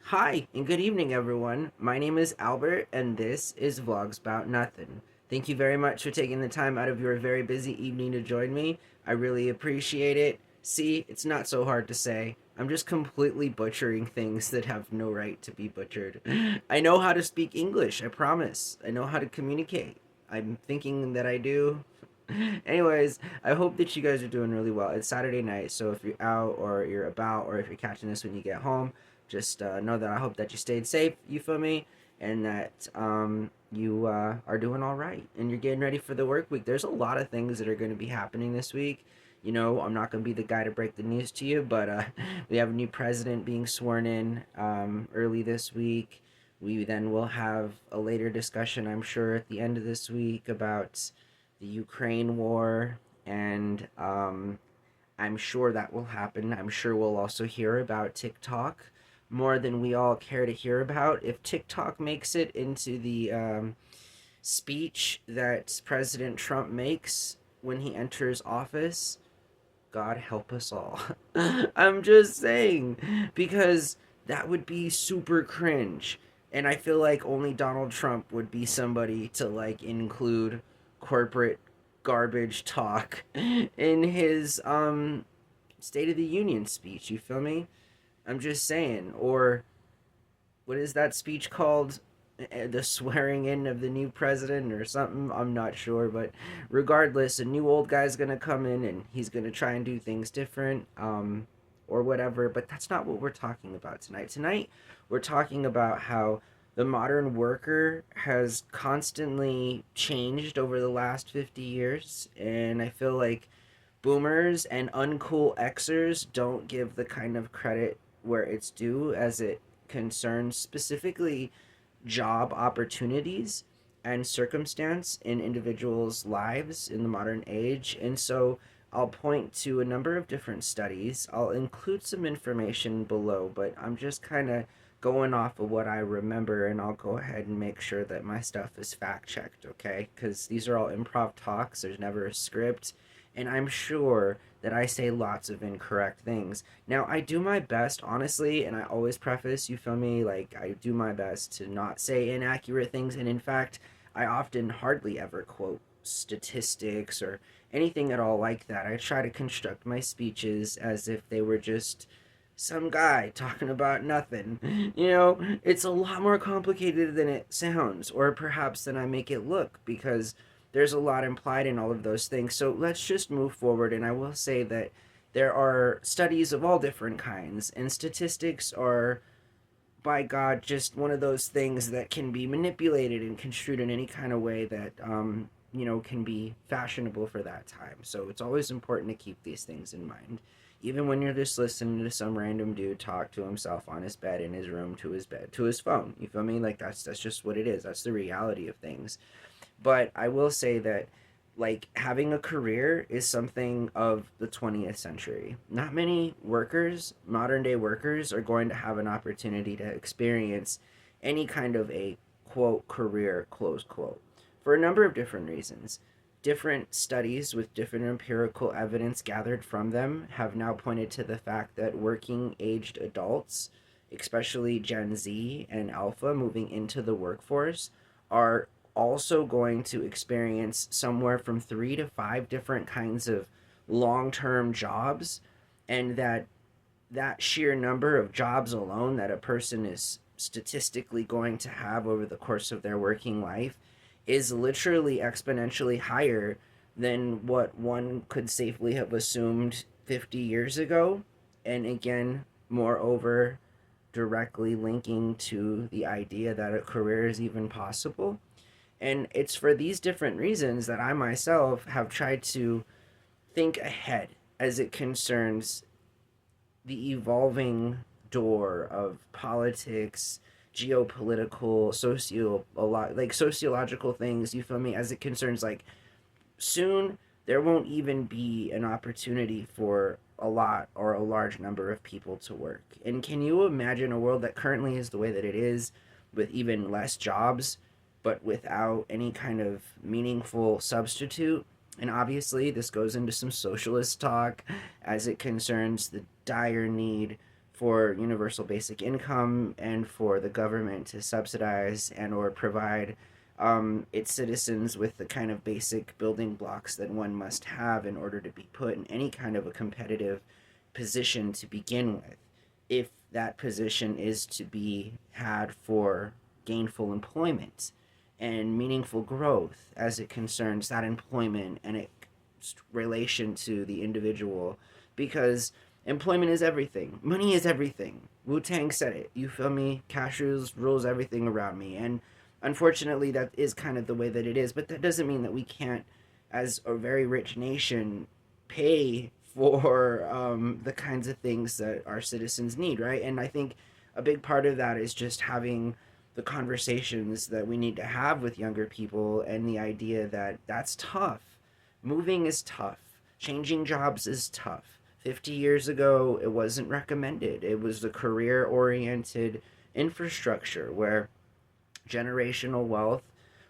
Hi, and good evening, everyone. My name is Albert, and this is Vlogs About Nothing. Thank you very much for taking the time out of your very busy evening to join me. I really appreciate it. See, it's not so hard to say. I'm just completely butchering things that have no right to be butchered. I know how to speak English, I promise. I know how to communicate. I'm thinking that I do. Anyways, I hope that you guys are doing really well. It's Saturday night, so if you're out or you're about, or if you're catching this when you get home, just know that I hope that you stayed safe, you feel me? And that you are doing all right and you're getting ready for the work week. There's a lot of things that are going to be happening this week. You know, I'm not going to be the guy to break the news to you, but we have a new president being sworn in early this week. We then will have a later discussion, I'm sure, at the end of this week about the Ukraine war, and I'm sure that will happen. I'm sure we'll also hear about TikTok more than we all care to hear about. If TikTok makes it into the speech that President Trump makes when he enters office, God help us all. I'm just saying, because that would be super cringe. And I feel like only Donald Trump would be somebody to like include corporate garbage talk in his State of the Union speech, you feel me? I'm just saying. Or what is that speech called? The swearing in of the new president or something. I'm not sure, but regardless, a new old guy's gonna come in and he's gonna try and do things different, or whatever. But that's not what we're talking about tonight. Tonight, we're talking about how the modern worker has constantly changed over the last 50 years, and I feel like boomers and uncool Xers don't give the kind of credit where it's due as it concerns specifically job opportunities and circumstance in individuals' lives in the modern age. And so I'll point to a number of different studies. I'll include some information below, but I'm just kind of going off of what I remember, and I'll go ahead and make sure that my stuff is fact checked, okay? Because these are all improv talks, there's never a script, and I'm sure that I say lots of incorrect things. Now, I do my best, honestly, and I always preface, you feel me? Like, I do my best to not say inaccurate things, and in fact, I often hardly ever quote statistics or anything at all like that. I try to construct my speeches as if they were just some guy talking about nothing. You know, it's a lot more complicated than it sounds, or perhaps than I make it look, because there's a lot implied in all of those things. So let's just move forward. And I will say that there are studies of all different kinds, and statistics are, by God, just one of those things that can be manipulated and construed in any kind of way that, can be fashionable for that time. So it's always important to keep these things in mind. Even when you're just listening to some random dude talk to himself on his bed, in his room, to his bed, to his phone. You feel me? Like that's just what it is. That's the reality of things. But I will say that like having a career is something of the 20th century. Not many workers, modern day workers, are going to have an opportunity to experience any kind of a quote career, close quote, for a number of different reasons. Different studies with different empirical evidence gathered from them have now pointed to the fact that working aged adults, especially Gen Z and Alpha moving into the workforce, are also going to experience somewhere from 3 to 5 different kinds of long-term jobs, and that sheer number of jobs alone that a person is statistically going to have over the course of their working life is literally exponentially higher than what one could safely have assumed 50 years ago. And again, moreover, directly linking to the idea that a career is even possible. And it's for these different reasons that I myself have tried to think ahead as it concerns the evolving door of politics, geopolitical, a lot like sociological things, you feel me, as it concerns like soon there won't even be an opportunity for a lot or a large number of people to work. And can you imagine a world that currently is the way that it is, with even less jobs, but without any kind of meaningful substitute? And obviously, this goes into some socialist talk as it concerns the dire need for universal basic income and for the government to subsidize and or provide its citizens with the kind of basic building blocks that one must have in order to be put in any kind of a competitive position to begin with, if that position is to be had for gainful employment and meaningful growth as it concerns that employment and its relation to the individual. Because employment is everything, money is everything. Wu-Tang said it, you feel me? Cash rules everything around me. And unfortunately that is kind of the way that it is, but that doesn't mean that we can't, as a very rich nation, pay for the kinds of things that our citizens need, right? And I think a big part of that is just having the conversations that we need to have with younger people, and the idea that that's tough. Moving is tough. Changing jobs is tough. 50 years ago, it wasn't recommended. It was the career oriented infrastructure where generational wealth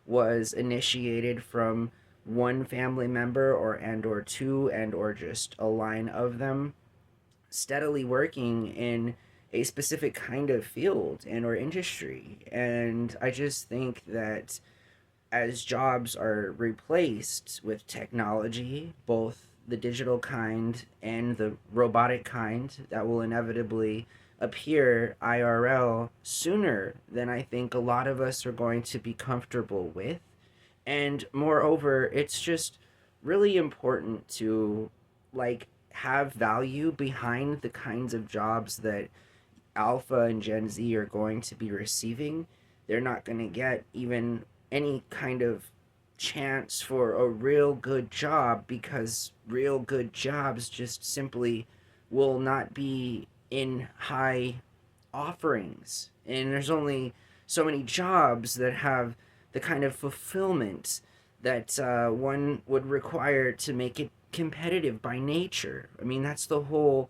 was initiated from one family member or two and or just a line of them steadily working in a specific kind of field and or industry. And I just think that as jobs are replaced with technology, both the digital kind and the robotic kind that will inevitably appear IRL sooner than I think a lot of us are going to be comfortable with. And moreover, it's just really important to like have value behind the kinds of jobs that Alpha and Gen Z are going to be receiving. They're not going to get even any kind of chance for a real good job because real good jobs just simply will not be in high offerings. And there's only so many jobs that have the kind of fulfillment that one would require to make it competitive by nature. I mean, that's the whole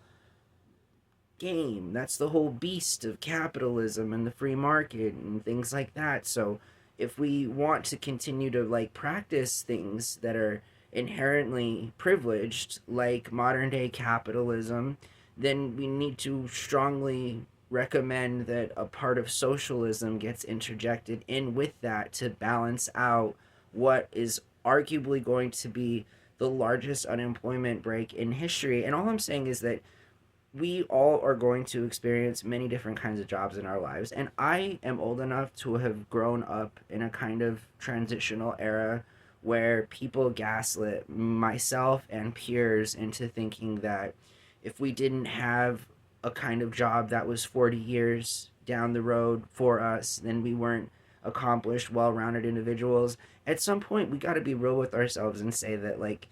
game. That's the whole beast of capitalism and the free market and things like that. So if we want to continue to like practice things that are inherently privileged like modern day capitalism, then we need to strongly recommend that a part of socialism gets interjected in with that to balance out what is arguably going to be the largest unemployment break in history. And all I'm saying is that we all are going to experience many different kinds of jobs in our lives. And I am old enough to have grown up in a kind of transitional era where people gaslit myself and peers into thinking that if we didn't have a kind of job that was 40 years down the road for us, then we weren't accomplished, well rounded individuals. At some point, we got to be real with ourselves and say that, like,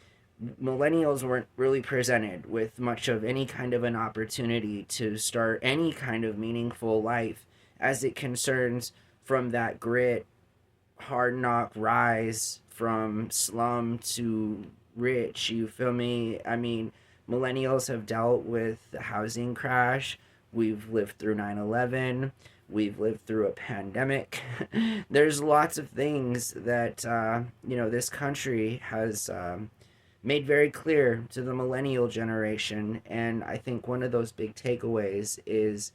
millennials weren't really presented with much of any kind of an opportunity to start any kind of meaningful life as it concerns from that grit, hard knock rise from slum to rich. You feel me? I mean, millennials have dealt with the housing crash. We've lived through 9/11. We've lived through a pandemic. There's lots of things that, this country has made very clear to the millennial generation. And I think one of those big takeaways is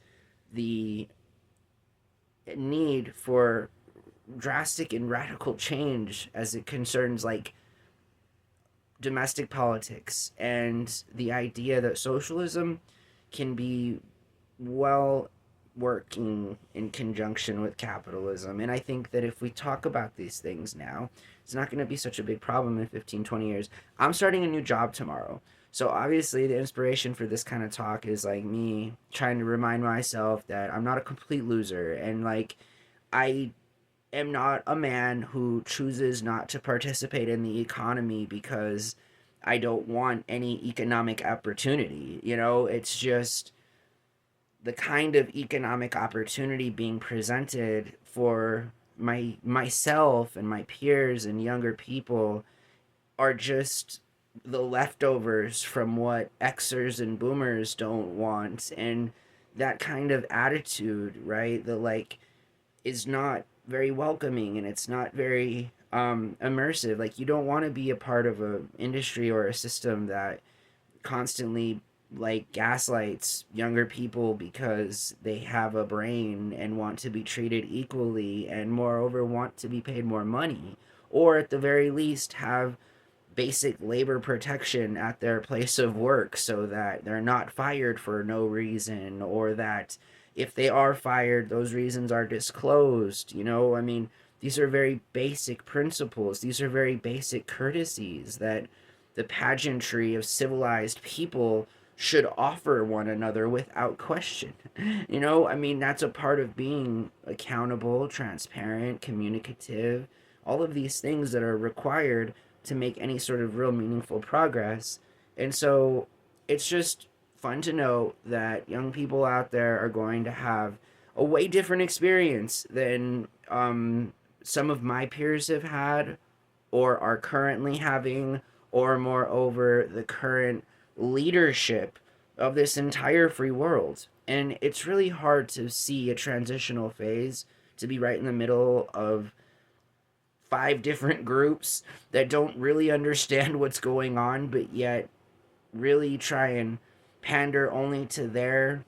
the need for drastic and radical change as it concerns like domestic politics and the idea that socialism can be well working in conjunction with capitalism. And I think that if we talk about these things now, it's not going to be such a big problem in 15, 20 years. I'm starting a new job tomorrow. So obviously the inspiration for this kind of talk is like me trying to remind myself that I'm not a complete loser, and like I am not a man who chooses not to participate in the economy because I don't want any economic opportunity. It's just the kind of economic opportunity being presented for myself and my peers and younger people are just the leftovers from what Xers and boomers don't want. And that kind of attitude, right, that like is not very welcoming, and it's not very immersive. Like, you don't want to be a part of a industry or a system that constantly like gaslights younger people because they have a brain and want to be treated equally, and moreover want to be paid more money, or at the very least have basic labor protection at their place of work so that they're not fired for no reason, or that if they are fired, those reasons are disclosed. I mean, these are very basic principles. These are very basic courtesies that the pageantry of civilized people should offer one another without question. I mean, that's a part of being accountable, transparent, communicative, all of these things that are required to make any sort of real meaningful progress. And so it's just fun to know that young people out there are going to have a way different experience than some of my peers have had or are currently having, or moreover, the current leadership of this entire free world. And it's really hard to see a transitional phase, to be right in the middle of five different groups that don't really understand what's going on, but yet really try and pander only to their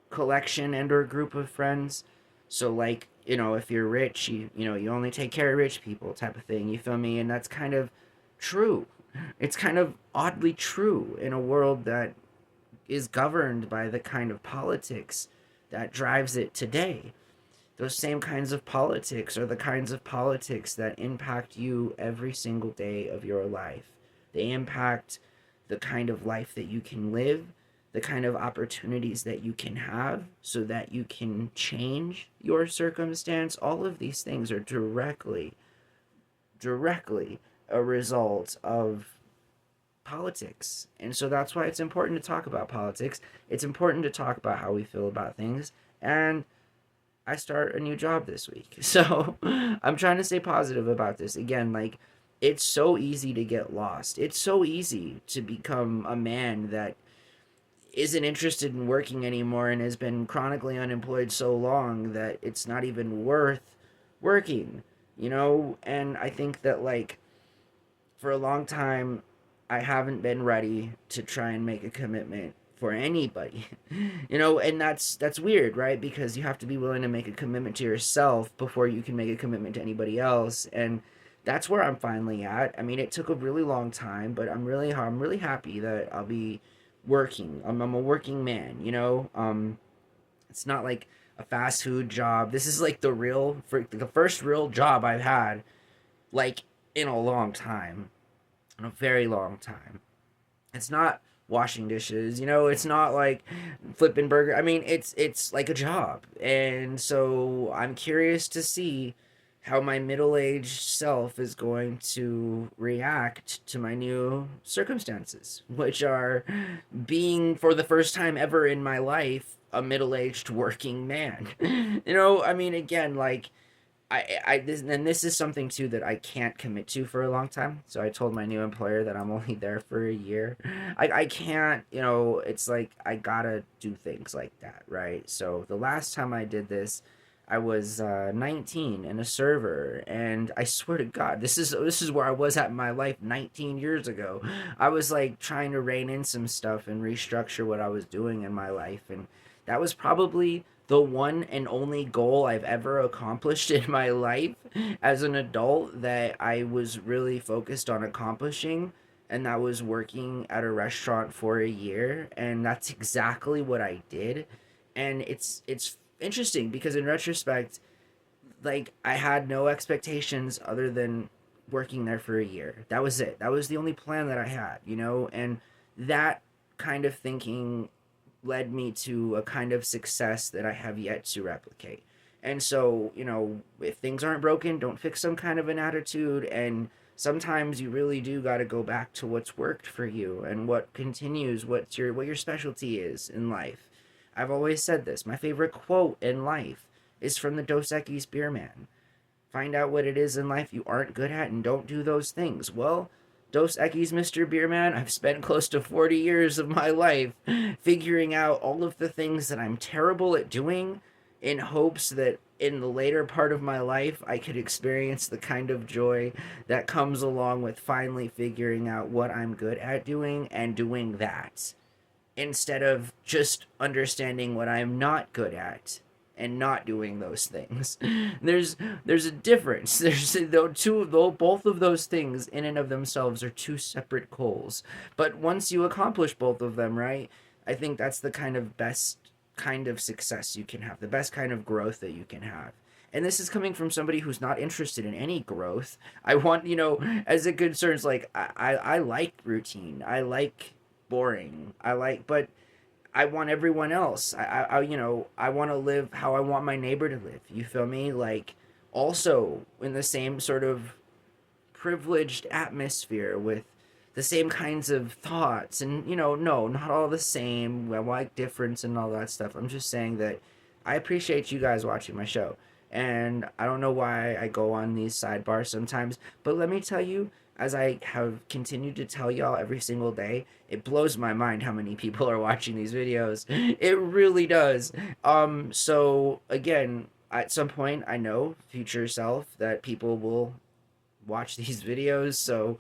collection and or group of friends. So like, if you're rich, you only take care of rich people type of thing, you feel me? And that's kind of true. It's kind of oddly true in a world that is governed by the kind of politics that drives it today. Those same kinds of politics are the kinds of politics that impact you every single day of your life. They impact the kind of life that you can live, the kind of opportunities that you can have so that you can change your circumstance. All of these things are directly a result of politics. And so that's why it's important to talk about politics. It's important to talk about how we feel about things. And I start a new job this week. So I'm trying to stay positive about this. Again, like, it's so easy to get lost. It's so easy to become a man that isn't interested in working anymore and has been chronically unemployed so long that it's not even worth working, And I think that, like, for a long time, I haven't been ready to try and make a commitment for anybody. And that's weird, right? Because you have to be willing to make a commitment to yourself before you can make a commitment to anybody else. And that's where I'm finally at. I mean, it took a really long time, but I'm really happy that I'll be working. I'm a working man, It's not like a fast food job. This is like the first real job I've had, like, in a long time. In a very long time. It's not washing dishes, it's not like flipping burger. I mean, it's like a job. And so I'm curious to see how my middle-aged self is going to react to my new circumstances, which are being, for the first time ever in my life, a middle-aged working man. I mean, again, like, this is something too that I can't commit to for a long time. So I told my new employer that I'm only there for a year. I can't, it's like I gotta do things like that, right? So the last time I did this, I was 19 and a server, and I swear to God, this is where I was at in my life 19 years ago. I was like trying to rein in some stuff and restructure what I was doing in my life, and that was probably the one and only goal I've ever accomplished in my life as an adult that I was really focused on accomplishing, and that was working at a restaurant for a year, and that's exactly what I did. And it's interesting because in retrospect, like, I had no expectations other than working there for a year. That was it. That was the only plan that I had, and that kind of thinking led me to a kind of success that I have yet to replicate. And so, if things aren't broken, don't fix some kind of an attitude. And sometimes you really do got to go back to what's worked for you and what continues, what your specialty is in life. I've always said this. My favorite quote in life is from the Dos Equis Beer Man. Find out what it is in life you aren't good at and don't do those things. Well, Dos Equis, Mr. Beerman, I've spent close to 40 years of my life figuring out all of the things that I'm terrible at doing in hopes that in the later part of my life I could experience the kind of joy that comes along with finally figuring out what I'm good at doing and doing that. instead of just understanding what I'm not good at and not doing those things. There's there's a difference. There's though both of those things in and of themselves are two separate goals. But once you accomplish both of them, right? I think that's the kind of best kind of success you can have, the best kind of growth that you can have. And this is coming from somebody who's not interested in any growth. I want, as it concerns, like, I like routine. I like boring. But I want everyone else. I want to live how I want my neighbor to live. You feel me? Like, also in the same sort of privileged atmosphere with the same kinds of thoughts and no, not all the same. I like difference and all that stuff. I'm just saying that I appreciate you guys watching my show. And I don't know why I go on these sidebars sometimes, but let me tell you, as I have continued to tell y'all every single day, it blows my mind how many people are watching these videos. It really does. So again, at some point, I know, future self, that people will watch these videos. So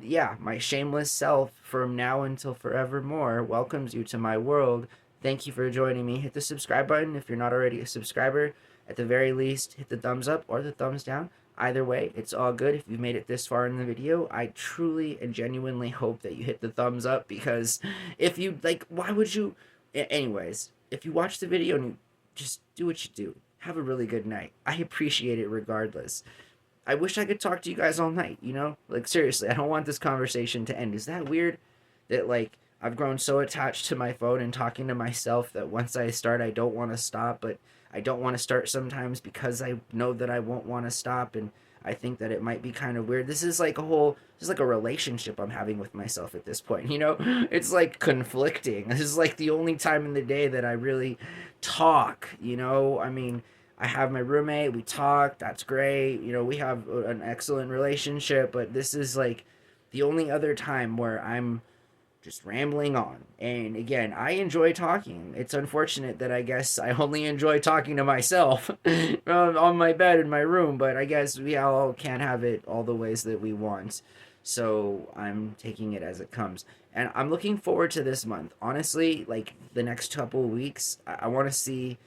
yeah, my shameless self from now until forevermore welcomes you to my world. Thank you for joining me. Hit the subscribe button if you're not already a subscriber. At the very least, hit the thumbs up or the thumbs down. Either way, it's all good. If you've made it this far in the video, I truly and genuinely hope that you hit the thumbs up, because if you, like, why would you? Anyways, if you watch the video and you just do what you do, have a really good night. I appreciate it regardless. I wish I could talk to you guys all night, Like, seriously, I don't want this conversation to end. Is that weird? That, like, I've grown so attached to my phone and talking to myself that once I start, I don't want to stop, but I don't want to start sometimes because I know that I won't want to stop, and I think that it might be kind of weird. This is like a relationship I'm having with myself at this point, It's like conflicting. This is like the only time in the day that I really talk, I mean, I have my roommate, we talk, that's great, we have an excellent relationship, but this is like the only other time where I'm just rambling on. And again, I enjoy talking. It's unfortunate that I guess I only enjoy talking to myself on my bed in my room, but I guess we all can't have it all the ways that we want. So I'm taking it as it comes. And I'm looking forward to this month. Honestly, like the next couple of weeks, I want to see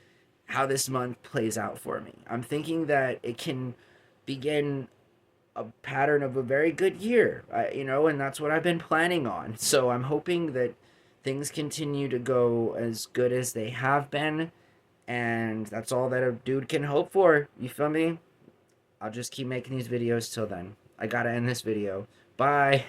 how this month plays out for me. I'm thinking that it can begin a pattern of a very good year, and that's what I've been planning on. So I'm hoping that things continue to go as good as they have been, and that's all that a dude can hope for. You feel me? I'll just keep making these videos till then. I gotta end this video. Bye.